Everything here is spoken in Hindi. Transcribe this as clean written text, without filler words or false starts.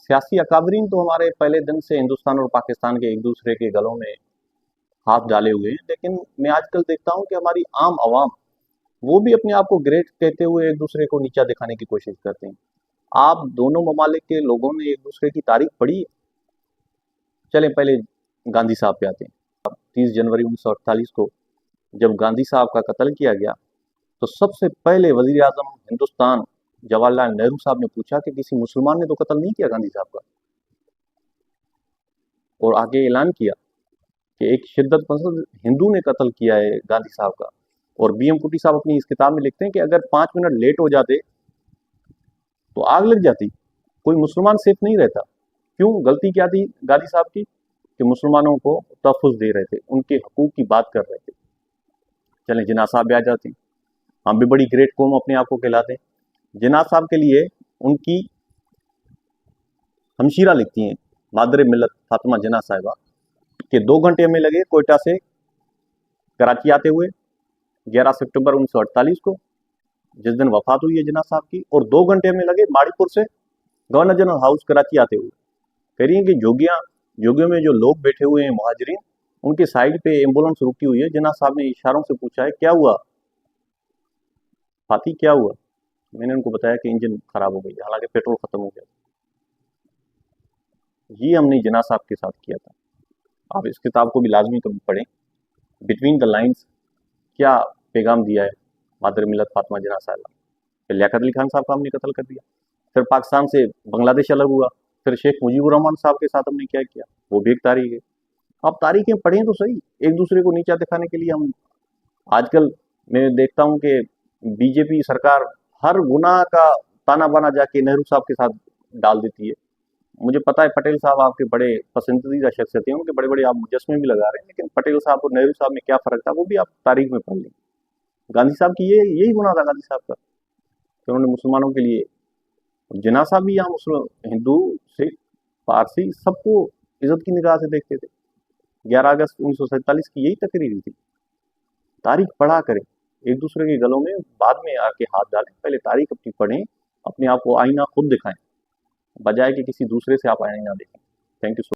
सियासी अकाबरीन तो हमारे पहले दिन से हिंदुस्तान और पाकिस्तान के एक दूसरे के गलों में हाथ डाले हुए हैं, लेकिन मैं आजकल देखता हूं कि हमारी आम आवाम वो भी अपने आप को ग्रेट कहते हुए एक दूसरे को नीचा दिखाने की कोशिश करते हैं। आप दोनों ममालिक के लोगों ने एक दूसरे की तारीख पढ़ी है? चलें पहले गांधी साहब पे आते हैं। 30 जनवरी 1948 को जब गांधी साहब का कत्ल किया गया तो सबसे पहले वजीर आजम हिंदुस्तान जवाहरलाल नेहरू साहब ने पूछा कि किसी मुसलमान ने तो कत्ल नहीं किया गांधी साहब का, और आगे ऐलान किया कि एक शिद्दत पसंद हिंदू ने कत्ल किया है गांधी साहब का। और बीएम कुटी साहब अपनी इस किताब में लिखते हैं कि अगर 5 मिनट लेट हो जाते तो आग लग जाती, कोई मुसलमान सेफ नहीं रहता। क्यों? गलती क्या थी गांधी साहब की कि मुसलमानों को तहफ़्फ़ुज़ दे रहे थे, उनके हकूक की बात कर रहे थे। चलें जिन्ना साहब भी आ जाते हैं, हम भी बड़ी ग्रेट कौम अपने आप को कहलाते हैं। जिन्ना साहब के लिए उनकी हमशीरा लिखती हैं मादर मिल्लत फातिमा जिन्ना साहिबा कि 2 घंटे हमें लगे कोयटा से कराची आते हुए 11 सितंबर 1948 को, जिस दिन वफात हुई है जिन्ना साहब की, और 2 घंटे हमें लगे माड़ीपुर से गवर्नर जनरल हाउस कराची आते हुए। कह रही है कि जोगियों में जो लोग बैठे हुए हैं मुहाजिरीन, उनके साइड पे एम्बुलेंस रुकी हुई है। जिन्ना साहब ने इशारों से पूछा है क्या हुआ फाती, क्या हुआ? मैंने उनको बताया कि इंजन खराब हो गई, हालांकि पेट्रोल खत्म हो गया। ये हमने जिन्ना साहब के साथ किया था। आप इस किताब को भी लाजमी कभी पढ़ें। बिटवीन द लाइन्स क्या पैगाम दिया है मादर मिल्लत फातिमा जिन्ना साहिबा। फिर लियाकत अली खान साहब का हमने कत्ल कर दिया, फिर पाकिस्तान से बांग्लादेश अलग हुआ, फिर शेख मुजीबुर रहमान साहब के साथ हमने क्या किया, वो भी एक तारीख है। आप तारीखें पढ़ें तो सही। एक दूसरे को नीचा दिखाने के लिए हम आजकल मैं देखता हूं कि बीजेपी सरकार हर गुनाह का ताना बाना जाके नेहरू साहब के साथ डाल देती है। मुझे पता है पटेल साहब आपके बड़े पसंदीदा शख्सियत हैं, उनके बड़े बड़े आप मुजस्मे भी लगा रहे हैं, लेकिन पटेल साहब और नेहरू साहब में क्या फर्क था वो भी आप तारीख में पढ़ लें। गांधी साहब की यही गुनाह था गांधी साहब का कि उन्होंने मुसलमानों के लिए, जिन्ना साहब भी यहाँ मुस्लिम हिंदू सिख पारसी सबको इज्जत की निगाह से देखते थे। 11 अगस्त 1947 की यही तकरीर थी। तारीख पढ़ा करें, एक दूसरे के गलों में बाद में आके हाथ डालें, पहले तारीख अपनी पढ़ें, अपने आप को आईना खुद दिखाएं, बजाय कि किसी दूसरे से आप आईना देखें। Thank you so